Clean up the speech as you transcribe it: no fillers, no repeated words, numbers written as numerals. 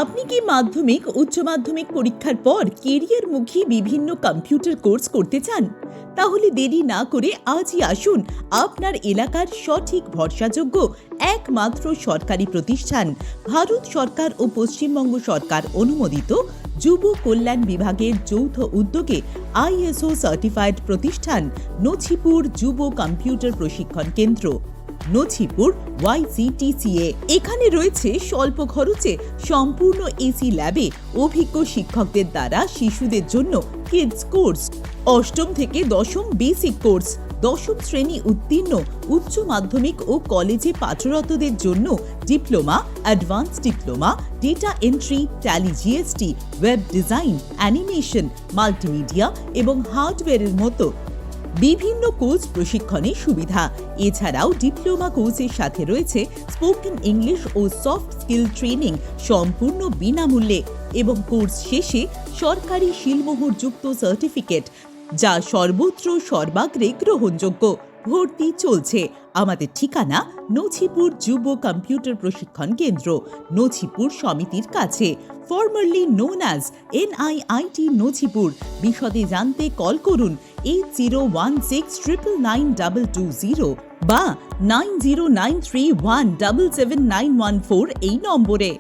আপনি কি মাধ্যমিক উচ্চ মাধ্যমিক পরীক্ষার পর কেরিয়ারমুখী বিভিন্ন কম্পিউটার কোর্স করতে চান? তাহলে দেরি না করে আজই আসুন আপনার এলাকার সঠিক ভরসাযোগ্য একমাত্র সরকারি প্রতিষ্ঠান, ভারত সরকার ও পশ্চিমবঙ্গ সরকার অনুমোদিত যুব কল্যাণ বিভাগের যৌথ উদ্যোগে আইএসও সার্টিফাইড প্রতিষ্ঠান নছিপুর যুব কম্পিউটার প্রশিক্ষণ কেন্দ্র, নছিপুর YCTCA। এখানে রয়েছে স্বল্প খরচে সম্পূর্ণ এসি ল্যাবে অভিজ্ঞ শিক্ষকদের দ্বারা শিশুদের জন্য কিডস কোর্স, অষ্টম থেকে দশম বেসিক কোর্স, দশম শ্রেণী উত্তীর্ণ উচ্চ মাধ্যমিক ও কলেজে পাঠরতদের জন্য diploma, advance diploma, data entry, tally GST, web design, animation, multimedia এবং হার্ডওয়্যারের মতো বিভিন্ন কোর্স প্রশিক্ষণে সুবিধা। এছাড়াও ডিপ্লোমা কোর্সের সাথে রয়েছে স্পোকেন ইংলিশ ও সফট স্কিল ট্রেনিং সম্পূর্ণ বিনামূল্যে এবং কোর্স শেষে সরকারি সিলমোহরযুক্ত সার্টিফিকেট, যা সর্বত্র সর্বাগ্রে গ্রহণযোগ্য। ভর্তি চলছে। আমাদের ঠিকানা নছিপুর যুব কম্পিউটার প্রশিক্ষণ কেন্দ্র, নছিপুর সমিতির কাছে, formally known as NIIT Nasipur. বিশদে জানতে কল করুন 8016999220 বা 9093177914 এই নম্বরে।